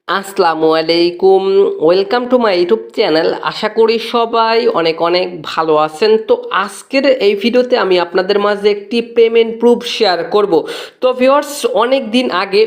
আসসালামু আলাইকুম। Welcome to my YouTube channel. আশা করি সবাই অনেক অনেক ভালো আছেন। তো আজকের এই ভিডিওতে আমি আপনাদের মাঝে একটি পেমেন্ট প্রুফ শেয়ার করব। তো ভিউয়ার্স, অনেক দিন আগে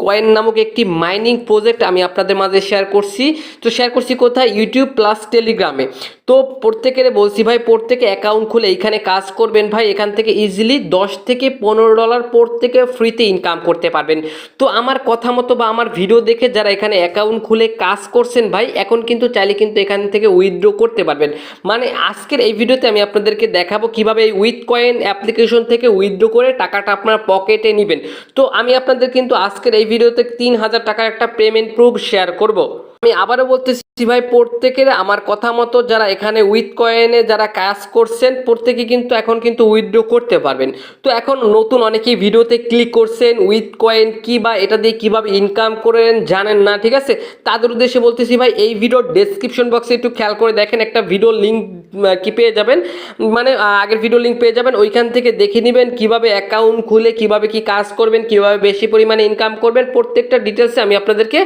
কয়েন নামক একটি মাইনিং প্রজেক্ট আমি আপনাদের মাঝে শেয়ার করছি। তো শেয়ার করছি কোথায়? ইউটিউব প্লাস টেলিগ্রামে। তো প্রত্যেকের বলছি ভাই, প্রত্যেকে অ্যাকাউন্ট খুলে এইখানে কাজ করবেন ভাই। এখান থেকে ইজিলি $10 থেকে $15 প্রত্যেকে ফ্রিতে ইনকাম করতে পারবেন। তো আমার কথা মতো বা আমার ভিডিও দেখে যারা এখানে অ্যাকাউন্ট খুলে কাজ করছেন ভাই, এখন কিন্তু চাইলে কিন্তু এখান থেকে উইথড্র করতে পারবেন। মানে আজকের এই ভিডিওতে আমি আপনাদেরকে দেখাবো কিভাবে এই WitCoin অ্যাপ্লিকেশন থেকে উইথড্র করে টাকাটা আপনার পকেটে নেবেন। তো আমি আপনাদের কিন্তু আজকের এই ভিডিওতে 3000 টাকার একটা পেমেন্ট প্রুফ শেয়ার করব। আমি আবারও বলতেছি ভাই, প্রত্যেকের আমার কথা মতো যারা এখানে WitCoin-এ যারা কাজ করছেন প্রত্যেকে কিন্তু এখন কিন্তু উইথড্র করতে পারবেন। তো এখন নতুন অনেকেই ভিডিওতে ক্লিক করছেন, WitCoin কি বা এটা দিয়ে কিভাবে ইনকাম করেন জানেন না, ঠিক আছে? তাদের উদ্দেশ্যে বলতেছি ভাই, এই ভিডিওর ডেসক্রিপশন বক্সে একটু খেয়াল করে দেখেন, একটা ভিডিও লিঙ্ক কি পেয়ে যাবেন, মানে আগের ভিডিও লিঙ্ক পেয়ে যাবেন। ওইখান থেকে দেখে নেবেন কিভাবে অ্যাকাউন্ট খুলে কিভাবে কি কাজ করবেন, কিভাবে বেশি পরিমাণে ইনকাম করবেন। প্রত্যেকটা ডিটেলসে আমি আপনাদেরকে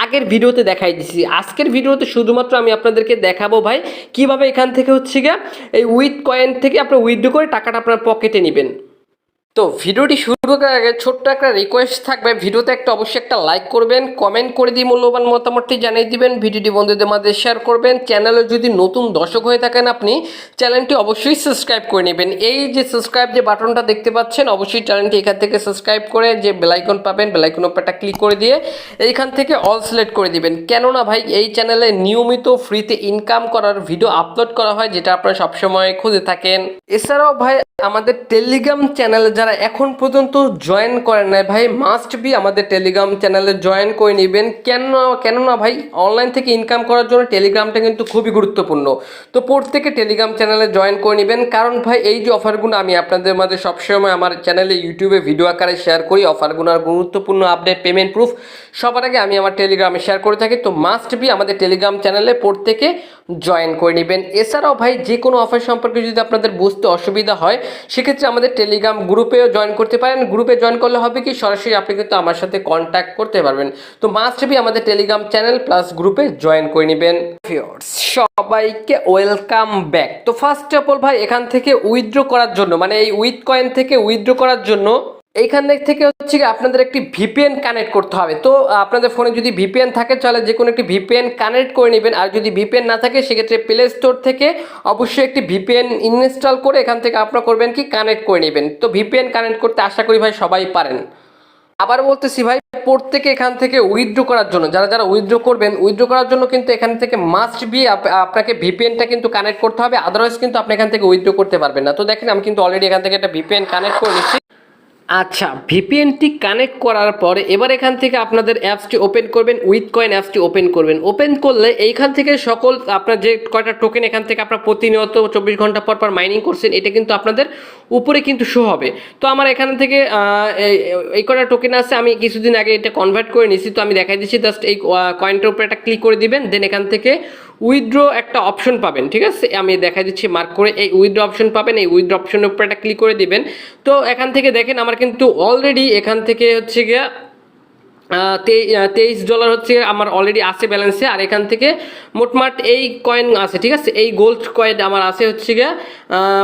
আগের ভিডিওতে দেখাই দিচ্ছি। আজকের ভিডিওতে শুধুমাত্র আমি আপনাদেরকে দেখাবো ভাই কিভাবে এখান থেকে হচ্ছে গিয়ে এই WitCoin থেকে আপনি উইথড্র করে টাকাটা আপনার পকেটে নেবেন। তো ভিডিওটি শুরু করার আগে ছোট্ট একটা রিকোয়েস্ট থাকবে, ভিডিওতে অবশ্যই একটা লাইক করবেন, কমেন্ট করে দিয়ে মূল্যবান মতামতটি জানিয়ে দিবেন, ভিডিওটি বন্ধুদের মাঝে শেয়ার করবেন। চ্যানেলে যদি নতুন দর্শক হয়ে থাকেন আপনি, চ্যানেলটি অবশ্যই সাবস্ক্রাইব করে নেবেন। এই যে সাবস্ক্রাইব যে বাটনটা দেখতে পাচ্ছেন, অবশ্যই চ্যানেলটি এখান থেকে সাবস্ক্রাইব করে যে বেলাইকন পাবেন, বেলাইকন উপরটা ক্লিক করে দিয়ে এইখান থেকে অল সিলেক্ট করে দিবেন। কেননা ভাই, এই চ্যানেলে নিয়মিত ফ্রিতে ইনকাম করার ভিডিও আপলোড করা হয়, যেটা আপনারা সবসময় খুঁজে থাকেন। এছাড়াও ভাই, আমাদের টেলিগ্রাম চ্যানেলে যারা এখন পর্যন্ত জয়েন করেন নাই ভাই, মাস্ট বি আমাদের টেলিগ্রাম চ্যানেলে জয়েন করে নেবেন। কেননা ভাই, অনলাইন থেকে ইনকাম করার জন্য টেলিগ্রামটা কিন্তু খুবই গুরুত্বপূর্ণ। তো প্রত্যেকে টেলিগ্রাম চ্যানেলে জয়েন করে নেবেন, কারণ ভাই এই যে অফারগুলো আমি আপনাদের মাঝে সবসময় আমার চ্যানেলে ইউটিউবে ভিডিও আকারে শেয়ার করি, অফারগুলোর গুরুত্বপূর্ণ আপডেট, পেমেন্ট প্রুফ সবার আগে আমি আমার টেলিগ্রামে শেয়ার করে থাকি। তো মাস্ট বি আমাদের টেলিগ্রাম চ্যানেলে প্রত্যেকে জয়েন করে নেবেন। এছাড়াও ভাই, যে কোনো অফার সম্পর্কে যদি আপনাদের বুঝতে অসুবিধা হয়, সেক্ষেত্রে আমাদের টেলিগ্রাম গ্রুপেও জয়েন করতে পারেন। গ্রুপে জয়েন করলে হবে কি, সরাসরি আপনি কিন্তু আমার সাথে কন্ট্যাক্ট করতে পারবেন। তো মাস্ট বি আমাদের টেলিগ্রাম চ্যানেল প্লাস গ্রুপে জয়েন করে নেবেন। সবাইকে ওয়েলকাম ব্যাক। তো ফার্স্ট অফ অল ভাই, এখান থেকে উইথড্র করার জন্য, মানে এই WitCoin থেকে উইথড্র করার জন্য এইখান থেকে হচ্ছে কি আপনাদের একটি ভিপিএন কানেক্ট করতে হবে। তো আপনাদের ফোনে যদি ভিপিএন থাকে তাহলে যে কোনো একটি ভিপিএন কানেক্ট করে নেবেন। আর যদি ভিপিএন না থাকে সেক্ষেত্রে প্লে স্টোর থেকে অবশ্যই একটি ভিপিএন ইনস্টল করে এখান থেকে আপনারা করবেন কি, কানেক্ট করে নেবেন। তো ভিপিএন কানেক্ট করতে আশা করি ভাই সবাই পারেন। আবার বলতেছি ভাই, প্রত্যেকে এখান থেকে উইথড্র করার জন্য, যারা উইথড্র করবেন, উইথড্র করার জন্য কিন্তু এখান থেকে মাস্ট বি আপনাকে ভিপিএনটা কিন্তু কানেক্ট করতে হবে, আদারওয়াইজ কিন্তু আপনি এখান থেকে উইথড্র করতে পারবেন না। তো দেখেন, আমি কিন্তু অলরেডি এখান থেকে একটা ভিপিএন কানেক্ট করে নিচ্ছি। আচ্ছা, ভিপিএনটি কানেক্ট করার পরে এবার এখান থেকে আপনাদের অ্যাপসটি ওপেন করবেন, WitCoin অ্যাপসটি ওপেন করবেন। ওপেন করলে এইখান থেকে সকল আপনার যে কয়টা টোকেন এখান থেকে আপনার প্রতিনিয়ত 24 ঘন্টা পর পর মাইনিং করছেন, এটা কিন্তু আপনাদের উপরে কিন্তু শো হবে। তো আমার এখান থেকে এই কয়টা টোকেন আছে, আমি কিছুদিন আগে এটা কনভার্ট করে নিয়েছি। তো আমি দেখাই দিচ্ছি, জাস্ট এই কয়েনটার উপরে একটা ক্লিক করে দিবেন, দেন এখান থেকে উইথড্র একটা অপশন পাবেন, ঠিক আছে? আমি দেখাই দিচ্ছি মার্ক করে, এই উইথড্র অপশন পাবেন, এই উইথড্র অপশনের উপরে একটা ক্লিক করে দিবেন। তো এখান থেকে দেখেন আমার কিন্তু অলরেডি এখান থেকে হচ্ছে গিয়া $23 হচ্ছে আমার অলরেডি আছে ব্যালেন্সে। আর এখান থেকে মোটমাট এই কয়েন আছে, ঠিক আছে? এই গোল্ড কয়েন আমার আছে হচ্ছে গিয়া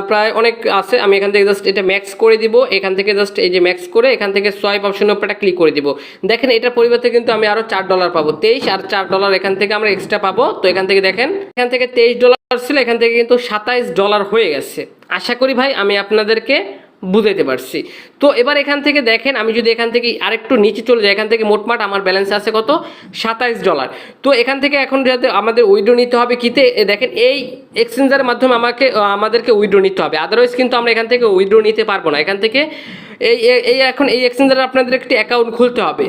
প্রায় অনেক আছে। আমি এখান থেকে জাস্ট এটা ম্যাক্স করে দিব, এখান থেকে জাস্ট এই যে ম্যাক্স করে এখান থেকে সোয়াইপ অপশনের উপর একটা ক্লিক করে দিব। দেখেন, এটার পরিবর্তে কিন্তু আমি আরও $4 পাবো, 23 আর $4 এখান থেকে আমরা এক্সট্রা পাবো। তো এখান থেকে দেখেন, এখান থেকে $23 ছিল, এখান থেকে কিন্তু $27 হয়ে গেছে। আশা করি ভাই আমি আপনাদেরকে বুঝাইতে পারছি। তো এবার এখান থেকে দেখেন, আমি যদি এখান থেকে আরেকটু নিচে চলে যাই, এখান থেকে মোটমাট আমার ব্যালেন্স আছে কত, $27। তো এখান থেকে এখন যাতে আমাদের উইথড্র নিতে হবে কিতে, দেখেন এই এক্সচেঞ্জের মাধ্যমে আমাদেরকে উইথড্র নিতে হবে, আদারওয়াইজ কিন্তু আমরা এখান থেকে উইথড্র নিতে পারবো না। এখান থেকে এখন এই এক্সচেঞ্জারে আপনাদের একটি অ্যাকাউন্ট খুলতে হবে।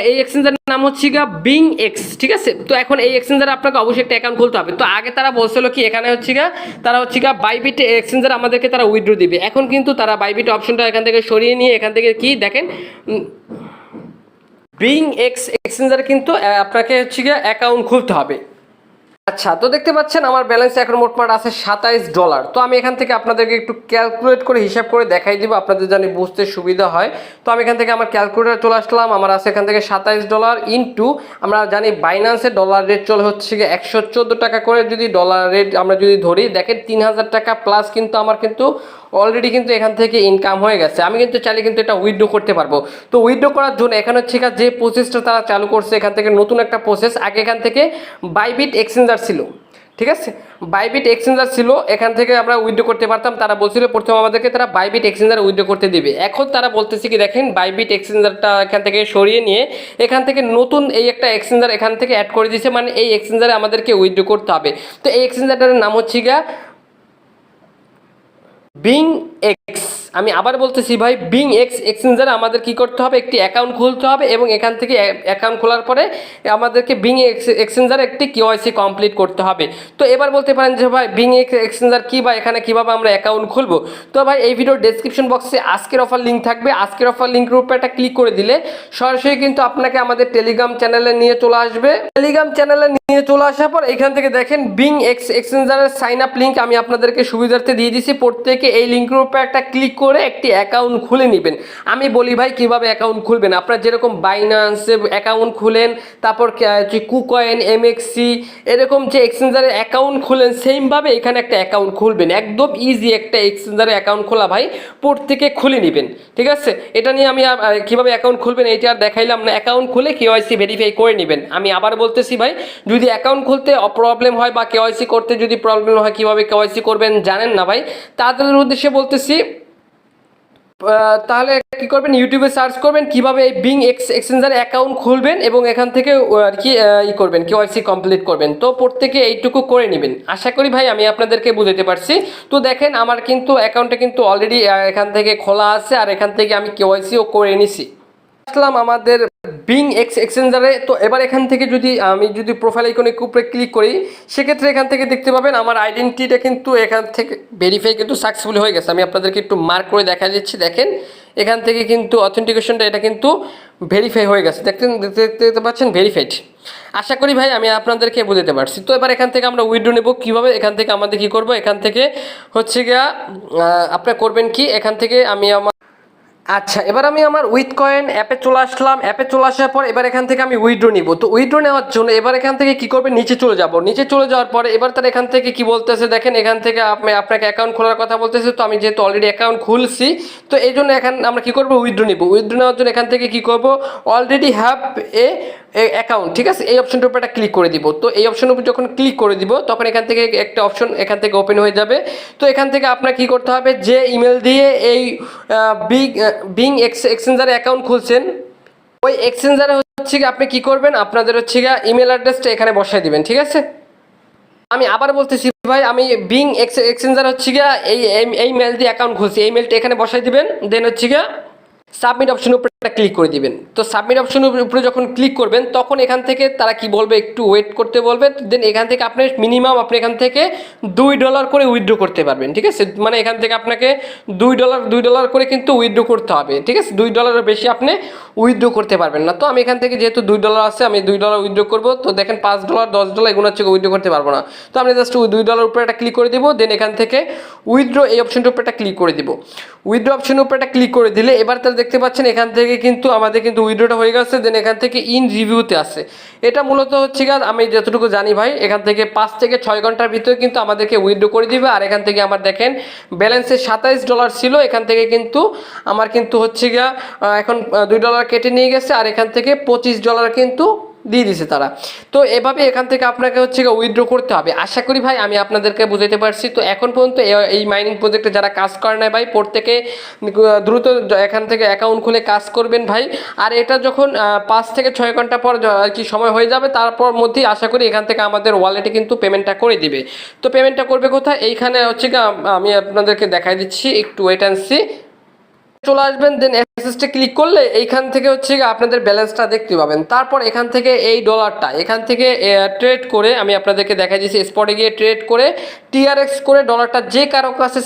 এই এক্সচেঞ্জের নাম হচ্ছে গা BingX, ঠিক আছে? তো এখন এই এক্সচেঞ্জারে আপনাকে অবশ্যই একটা অ্যাকাউন্ট খুলতে হবে। তো আগে তারা বলছিল কি, এখানে হচ্ছে গা তারা হচ্ছে গা বাইবিট এক্সচেঞ্জার আমাদেরকে তারা উইথড্র দিবে। এখন কিন্তু তারা বাইবিট অপশনটা এখান থেকে সরিয়ে নিয়ে এখান থেকে কি দেখেন, BingX এক্সচেঞ্জারে কিন্তু আপনাকে হচ্ছে গা অ্যাকাউন্ট খুলতে হবে। আচ্ছা, তো দেখতে পাচ্ছেন আমার ব্যালেন্স এখন মোটমাট আছে $27। তো আমি এখান থেকে আপনাদেরকে একটু ক্যালকুলেট করে হিসাব করে দেখাই দিব, আপনাদের জানি বুঝতে সুবিধা হয়। তো আমি এখান থেকে আমার ক্যালকুলেটার চলে আসলাম, আমার আছে এখান থেকে $27 ইন্টু আমরা জানি বাইন্যান্সে ডলার রেট চলে হচ্ছে গিয়ে 114 টাকা করে। যদি ডলার রেট আমরা যদি ধরি, দেখেন 3000 টাকা প্লাস কিন্তু আমার কিন্তু অলরেডি কিন্তু এখান থেকে ইনকাম হয়ে গেছে। আমি কিন্তু চাইলে কিন্তু এটা উইথড্র করতে পারবো। তো উইথড্র করার জন্য এখানে হচ্ছে যে প্রসেসটা তারা চালু করছে, এখান থেকে নতুন একটা প্রসেস। আগে এখান থেকে বাইবিট এক্সচেঞ্জার ছিল, ঠিক আছে, বাইবিট এক্সচেঞ্জার ছিল, এখান থেকে আমরা উইথড্র করতে পারতাম। তারা বলছিল প্রথমে আমাদেরকে তারা বাইবিট এক্সচেঞ্জার উইথড্র করতে দিবে। এখন তারা বলতেছে কি দেখেন, বাইবিট এক্সচেঞ্জারটা এখান থেকে সরিয়ে নিয়ে এখান থেকে নতুন এই একটা এক্সচেঞ্জার এখান থেকে অ্যাড করে দিয়েছে, মানে এই এক্সচেঞ্জারে আমাদেরকে উইথড্র করতে হবে। তো এই এক্সচেঞ্জারটার নাম হচ্ছে গিয়া বিং এক্স। আমি আবার বলতেছি ভাই, বিং এক্স এক্সচেঞ্জারে আমাদের কি করতে হবে, একটি অ্যাকাউন্ট খুলতে হবে এবং এখান থেকে অ্যাকাউন্ট খোলার পরে আমাদেরকে বিং এক্সচেঞ্জারে একটি কেওয়াইসি কমপ্লিট করতে হবে। তো এবার বলতে পারেন যে ভাই বিং এক্সচেঞ্জার কি, বা এখানে কিভাবে আমরা অ্যাকাউন্ট খুলবো। তো ভাই এই ভিডিওর ডেসক্রিপশন বক্সে আজকের অফার লিঙ্ক থাকবে। আজকের অফার লিঙ্কের উপরে একটা ক্লিক করে দিলে সরাসরি কিন্তু আপনাকে আমাদের টেলিগ্রাম চ্যানেলে নিয়ে চলে আসবে। টেলিগ্রাম চ্যানেলে নিয়ে চলে আসার পর এখান থেকে দেখেন বিং এক্সচেঞ্জারের সাইন আপ লিঙ্ক আমি আপনাদেরকে সুবিধার্থে দিয়ে দিছি। প্রত্যেকে এই লিঙ্কের উপরে একটা ক্লিক করে একটি অ্যাকাউন্ট খুলে নেবেন। আমি বলি ভাই কিভাবে অ্যাকাউন্ট খুলবেন, আপনারা যেরকম বাইন্যান্সে অ্যাকাউন্ট খুলেন, তারপর কুকয়েন, এমএক্সি এরকম যে এক্সচেঞ্জারে অ্যাকাউন্ট খুলেন, সেমভাবে এখানে একটা অ্যাকাউন্ট খুলবেন। একদম ইজি একটা এক্সচেঞ্জারে অ্যাকাউন্ট খোলা ভাই, প্রত্যেকে খুলে নেবেন, ঠিক আছে। এটা নিয়ে আমি কিভাবে অ্যাকাউন্ট খুলবেন এইটা আর দেখাইলাম না। অ্যাকাউন্ট খুলে কেওয়াইসি ভেরিফাই করে নেবেন। আমি আবার বলতেছি ভাই, যদি অ্যাকাউন্ট খুলতে প্রবলেম হয় বা কেওয়াইসি করতে যদি প্রবলেম হয়, কিভাবে কেওয়াইসি করবেন জানেন না ভাই, তাদের উদ্দেশ্যে বলতেছি, তাহলে কি করবেন, ইউটিউবে সার্চ করবেন কিভাবে এই বিং এক্সচেঞ্জারে অ্যাকাউন্ট খুলবেন এবং এখান থেকে আর কি করবেন, কেওয়াইসি কমপ্লিট করবেন। তো প্রত্যেকে এইটুকু করে নেবেন। আশা করি ভাই আমি আপনাদেরকে বুঝাতে পারছি। তো দেখেন আমার কিন্তু অ্যাকাউন্টে কিন্তু অলরেডি এখান থেকে খোলা আছে, আর এখান থেকে আমি কেওয়াইসিও করে নিছি। আসলাম আমাদের বিং এক্সচেঞ্জারে। তো এবার এখান থেকে আমি যদি প্রোফাইল আইকনের উপরে ক্লিক করি, সেক্ষেত্রে এখান থেকে দেখতে পাবেন আমার আইডেন্টিটিটা কিন্তু এখান থেকে ভেরিফাই কিন্তু সাকসেসফুল হয়ে গেছে। আমি আপনাদেরকে একটু মার্ক করে দেখা দিচ্ছি, দেখেন এখান থেকে কিন্তু অথেন্টিকেশনটা এটা কিন্তু ভেরিফাই হয়ে গেছে। দেখতে পাচ্ছেন ভেরিফাইড। আশা করি ভাই আমি আপনাদেরকে বুঝতে পারছি। তো এবার এখান থেকে আমরা উইথড্র নেব কীভাবে, এখান থেকে আমাদের কী করব, এখান থেকে হচ্ছে গিয়া আপনারা করবেন কি, এখান থেকে আমি আচ্ছা, এবার আমি আমার উইথকয়েন অ্যাপে চলে আসলাম। অ্যাপে চলে আসার পর এবার এখান থেকে আমি উইথড্র নিব। তো উইথড্র নেওয়ার জন্য এবার এখান থেকে কি করবেন, নিচে চলে যাব। নিচে চলে যাওয়ার পরে এবার তার এখান থেকে কি বলতেছে দেখেন, এখান থেকে আপনাকে অ্যাকাউন্ট খোলার কথা বলতেছে। তো আমি যেহেতু অলরেডি অ্যাকাউন্ট খুলছি, তো এই জন্য এখান আমরা কি করব, উইথড্র নিব। উইথড্র নেওয়ার জন্য এখান থেকে কি করব, অলরেডি হ্যাভ এ অ্যাকাউন্ট, ঠিক আছে, এই অপশনটার উপর একটা ক্লিক করে দিব। তো এই অপশনের উপর যখন ক্লিক করে দিব, তখন এখান থেকে একটা অপশন এখান থেকে ওপেন হয়ে যাবে। তো এখান থেকে আপনার কি করতে হবে, যে ইমেল দিয়ে এই বিং এক্সচেঞ্জারে অ্যাকাউন্ট খুলছেন, ওই এক্সচেঞ্জারে হচ্ছে কি আপনি কি করবেন, আপনাদের হচ্ছে গিয়ে ইমেল অ্যাড্রেসটা এখানে বসাই দিবেন, ঠিক আছে। আমি আবার বলতেছি ভাই, আমি বিং এক্সচেঞ্জার হচ্ছে গিয়া এই মেল দিয়ে অ্যাকাউন্ট খুলছি, এই মেলটা এখানে বসাই দিবেন। দেন হচ্ছে গিয়া সাবমিট অপশনের উপরে ক্লিক করে দিবেন। তো সাবমিট অপশনের উপরে যখন ক্লিক করবেন, তখন এখান থেকে তারা কি বলবে, একটু ওয়েট করতে বলবে। দেন এখান থেকে আপনি মিনিমাম আপনি এখান থেকে $2 করে উইথড্র করতে পারবেন, ঠিক আছে। মানে এখান থেকে আপনাকে $2 করে কিন্তু উইথড্র করতে হবে, ঠিক আছে। $2 বেশি আপনি উইথড্র করতে পারবেন না। তো আমি এখান থেকে যেহেতু $2 আছে, আমি $2 উইথড্র করবো। তো দেখেন $5, $10 এগুলো হচ্ছে উইথড্র করতে পারবো না। তো আমি জাস্ট $2 উপরে একটা ক্লিক করে দিব। দেন এখান থেকে উইথড্র এই অপশনটার উপরে একটা ক্লিক করে দিব। উইথড্র অপশনের উপরে একটা ক্লিক করে দিলে এবার তারা দেখতে পাচ্ছেন এখান থেকে কিন্তু আমাদের কিন্তু উইথড্রটা হয়ে গেছে। দেন এখান থেকে ইন রিভিউতে আছে। এটা মূলত হচ্ছে আমি যতটুকু জানি ভাই, এখান থেকে 5 থেকে 6 ঘন্টার ভিতরে কিন্তু আমাদেরকে উইথড্র করে দিবে। আর এখান থেকে আমার দেখেন ব্যালেন্সে $27 ছিল, এখান থেকে কিন্তু আমার কিন্তু হচ্ছে গিয়া এখন $2 কেটে নিয়ে গেছে, আর এখান থেকে $25 কিন্তু দিয়ে দিছে তারা। তো এভাবে এখান থেকে আপনাকে হচ্ছে উইথড্র করতে হবে। আশা করি ভাই আমি আপনাদেরকে বুঝাতে পারছি। তো এখন পর্যন্ত এই মাইনিং প্রজেক্টে যারা কাজ করে না ভাই, প্রত্যেকে দ্রুত এখান থেকে অ্যাকাউন্ট খুলে কাজ করবেন ভাই। আর এটা যখন 5 থেকে 6 ঘন্টা পর আর কি সময় হয়ে যাবে, তারপর মধ্যেই আশা করি এখান থেকে আমাদের ওয়ালেটে কিন্তু পেমেন্টটা করে দিবে। তো পেমেন্টটা করবে কোথায়, এইখানে হচ্ছে আমি আপনাদেরকে দেখাই দিচ্ছি, একটু ওয়েট অ্যান্ড সি। চলে আসবেন, দেন অ্যাক্সেসটা ক্লিক করলে এইখান থেকে হচ্ছে আপনাদের ব্যালেন্সটা দেখতে পাবেন। তারপর এখান থেকে এই ডলারটা এখান থেকে ট্রেড করে আমি আপনাদেরকে দেখাই দিয়েছি, স্পটে গিয়ে ট্রেড করে টিআরএক্স করে ডলারটা যে কারো কাছে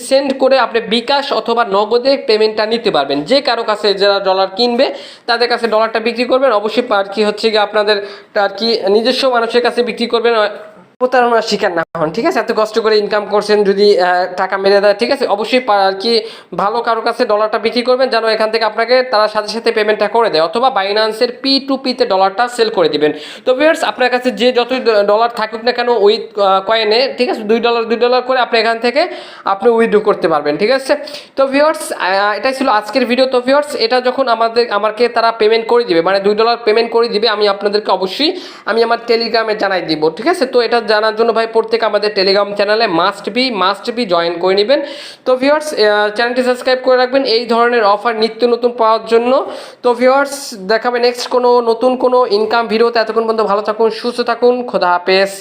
সেন্ড করে আপনি বিকাশ অথবা নগদে পেমেন্টটা নিতে পারবেন। যে কারো কাছে যারা ডলার কিনবে তাদের কাছে ডলারটা বিক্রি করবেন। অবশ্যই আর কি হচ্ছে আপনাদের আর কি নিজস্ব মানুষের কাছে বিক্রি করবেন। প্রতারণার শিকার না হন, ঠিক আছে? এত কষ্ট করে ইনকাম করছেন, যদি টাকা মেরে দেয়, ঠিক আছে, অবশ্যই আর কি ভালো কারো কাছে ডলারটা বিক্রি করবেন যেন এখান থেকে আপনাকে তারা সাথে সাথে পেমেন্টটা করে দেয়, অথবা বাইন্যান্সের P2P-তে ডলারটা সেল করে দিবেন। তো ভিউয়ার্স, আপনার কাছে যে যতই ডলার থাকুক না কেন ওই কয়েনে, ঠিক আছে, $2 করে আপনি এখান থেকে আপনি উইথড্র করতে পারবেন, ঠিক আছে? তো ভিউয়ার্স, এটাই ছিল আজকের ভিডিও। তো ভিউয়ার্স, এটা যখন আমাকে তারা পেমেন্ট করে দিবে, মানে $2 পেমেন্ট করে দিবে, আমি আপনাদেরকে অবশ্যই আমি আমার টেলিগ্রামে জানাই দিব, ঠিক আছে? তো এটা জানার জন্য ভাই প্রত্যেক আমাদের টেলিগ্রাম চ্যানেলে মাস্ট বি জয়েন করে নেবেন। তো ভিউয়ার্স, চ্যানেলটি সাবস্ক্রাইব করে রাখবেন এই ধরনের অফার নিত্য নতুন পাওয়ার জন্য। তো ভিউয়ার্স, দেখাবে নেক্সট কোনো নতুন কোনো ইনকাম ভিডিওতে। এতক্ষণ পর্যন্ত ভালো থাকুন, সুস্থ থাকুন, খোদা হাফেজ।